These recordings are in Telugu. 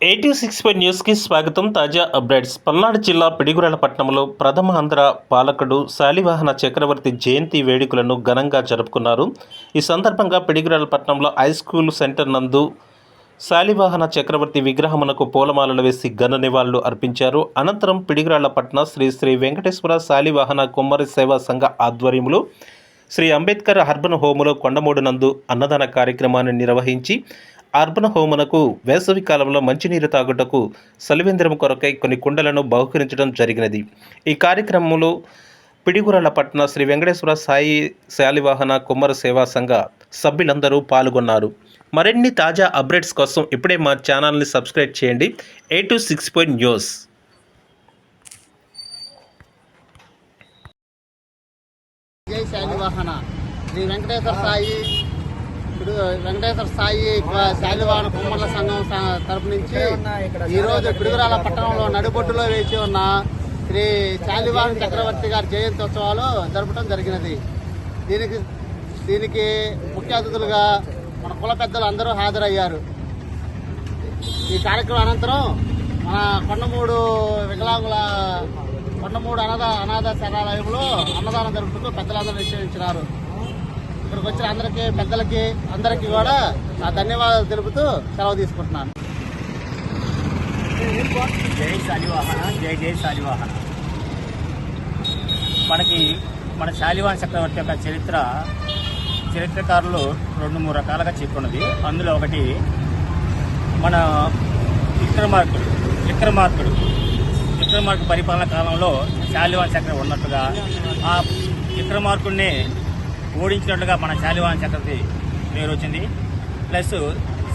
86 న్యూస్ కి స్వాగతం. తాజా అప్డేట్స్. పల్నాడు జిల్లా పిడిగురాల పట్టణంలో ప్రథమ ఆంధ్ర పాలకుడు శాలివాహన చక్రవర్తి జయంతి వేడుకలను ఘనంగా జరుపుకున్నారు. ఈ సందర్భంగా పిడిగురాల పట్టణంలో హై స్కూల్ సెంటర్ నందు శాలివాహన చక్రవర్తి విగ్రహమునకు పూలమాలలు వేసి ఘన నివాళులు అర్పించారు. అనంతరం పిడిగురాల పట్టణ శ్రీ శ్రీ వెంకటేశ్వర శాలివాహన కుమ్మరి సేవా సంఘ ఆధ్వర్యంలో శ్రీ అంబేద్కర్ అర్బన్ హోములో కొండమూడు నందు అన్నదాన కార్యక్రమాన్ని నిర్వహించి అర్బన్ హోమునకు వేసవి కాలంలో మంచినీరు తాగుటకు సలివేంద్రం కొరకై కొన్ని కుండలను బహుకరించడం జరిగినది. ఈ కార్యక్రమంలో పిడిగురాల పట్టణ శ్రీ వెంకటేశ్వర సాయి శాలివాహన కుమ్మర సేవా సంఘ సభ్యులందరూ పాల్గొన్నారు. మరిన్ని తాజా అప్డేట్స్ కోసం ఇప్పుడే మా ఛానల్ని సబ్స్క్రైబ్ చేయండి. 86 న్యూస్. జై శాలివాహన శ్రీ వెంకటేశ్వర సాయి శాలివాహన కుమ్మర్ల సంఘం తరపు నుంచి ఈరోజు పిడుగురాల పట్టణంలో నడిబొడ్డులో వేచి ఉన్న శ్రీ శాలివాహన చక్రవర్తి గారి జయంతి ఉత్సవాలు జరపడం జరిగినది. దీనికి ముఖ్య అతిథులుగా మన కుల పెద్దలు అందరూ హాజరయ్యారు. ఈ కార్యక్రమం అనంతరం మన కొండమూడు అనాథ శరణాలయంలో అన్నదానం జరుపుతూ పెద్దలందరూ నిశ్చయించినారు. ఇక్కడికి వచ్చిన పెద్దలకి అందరికీ కూడా నా ధన్యవాదాలు తెలుపుతూ సెలవు తీసుకుంటున్నాను. జై శాలివాహన, జై జై శాలివాహన. మన శాలివాహన చక్రవర్తి యొక్క చరిత్రకారులు 2-3 రకాలుగా చెప్పుకున్నది. అందులో ఒకటి మన విక్రమార్కుడు పరిపాలన కాలంలో శాలివాహన చక్రవర్తి ఉన్నట్టుగా, ఆ విక్రమార్కుడిని ఓడించినట్లుగా మన శాలివాహన చక్రవర్తి పేరు వచ్చింది. ప్లస్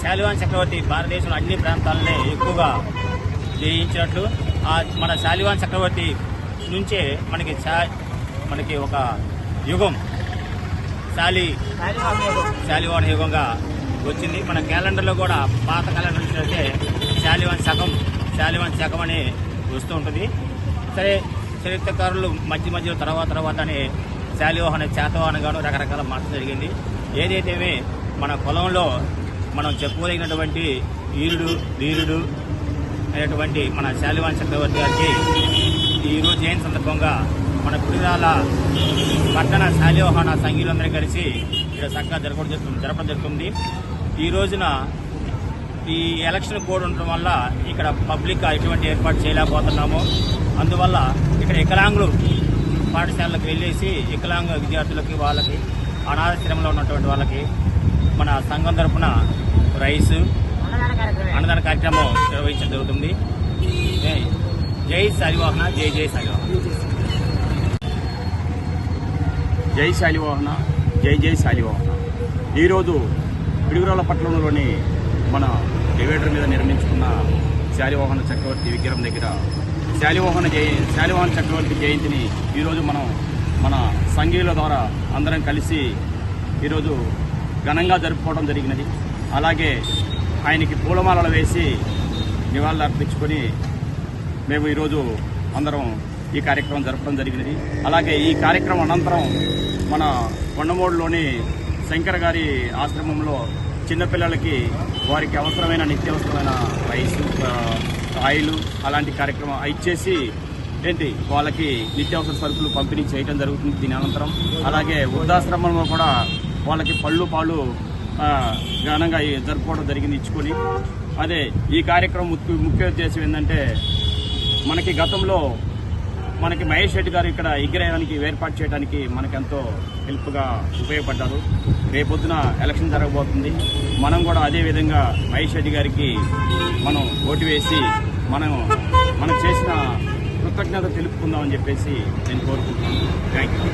శాలివాహన చక్రవర్తి భారతదేశంలో అన్ని ప్రాంతాలనే ఎక్కువగా జయించినట్లు, మన శాలివాహన చక్రవర్తి నుంచే మనకి ఒక యుగం శాలివాహన యుగంగా వచ్చింది. మన క్యాలెండర్లో కూడా పాత క్యాలెండర్ చూసినట్టే శాలివాహన శకం అని వస్తూ ఉంటుంది. సరే, చరిత్రకారులు మధ్యలో తర్వాత అని శాలివాహన శాతవాహనగాను రకరకాల మార్చడం జరిగింది. ఏదైతే మన కులంలో మనం చెప్పుకోదగినటువంటి వీరుడు అయినటువంటి మన శాలివాహన చక్రవర్తి గారికి ఈరోజు జయంతి సందర్భంగా మన పిడుగురాల పట్టణ శాలివాహన సంఘీయులందరూ కలిసి ఇక్కడ చక్కగా జరపడం జరుగుతుంది. ఈ రోజున ఈ ఎలక్షన్ కోడ్ ఉండటం వల్ల ఇక్కడ పబ్లిక్ ఎటువంటి ఏర్పాటు చేయలేకపోతున్నాము. అందువల్ల ఇక్కడ వికలాంగులు పాఠశాలకు వెళ్ళేసి వికలాంగ విద్యార్థులకి, వాళ్ళకి అనాథాశ్రమంలో ఉన్నటువంటి వాళ్ళకి మన సంఘం తరఫున రైస్ అన్నదాన కార్యక్రమం నిర్వహించడం జరుగుతుంది. జై శాలివాహన, జై జై శాలివాహన. జై శాలివాహన, జై జై శాలివాహన. ఈరోజు పిడుగురాల పట్టణంలోని మన డివైడర్ మీద నిర్మించుకున్న శాలివాహన చక్రవర్తి విగ్రహం దగ్గర శాలివాహన చక్రవర్తి జయంతిని ఈరోజు మనం మన సంఘీయుల ద్వారా అందరం కలిసి ఈరోజు ఘనంగా జరుపుకోవడం జరిగినది. అలాగే ఆయనకి పూలమాలలు వేసి నివాళులు అర్పించుకొని మేము ఈరోజు అందరం ఈ కార్యక్రమం జరపడం జరిగినది. అలాగే ఈ కార్యక్రమం అనంతరం మన కొండమూడులోని శంకర్ గారి ఆశ్రమంలో చిన్నపిల్లలకి వారికి అవసరమైన నిత్యావసరమైన రైసు, ఆయిల్ అలాంటి కార్యక్రమం ఇచ్చేసి వాళ్ళకి నిత్యావసర సరుకులు పంపిణీ చేయడం జరుగుతుంది. దీని అనంతరం అలాగే వృద్ధాశ్రమంలో కూడా వాళ్ళకి పాలు ఘనంగా జరుపుకోవడం జరిగింది ఇచ్చుకొని. అదే ఈ కార్యక్రమం ముఖ్య ఉద్దేశం ఏంటంటే, మనకి గతంలో మహేష్ రెడ్డి గారు ఇక్కడ విగ్రహానికి ఏర్పాటు చేయడానికి మనకెంతో హెల్ప్గా ఉపయోగపడ్డారు. రేపొద్దున ఎలక్షన్ జరగబోతుంది. మనం కూడా అదేవిధంగా మహేష్ రెడ్డి గారికి మనం ఓటు వేసి మనం చేసిన కృతజ్ఞత తెలుపుకుందామని చెప్పేసి నేను కోరుకుంటున్నాను. Thank you.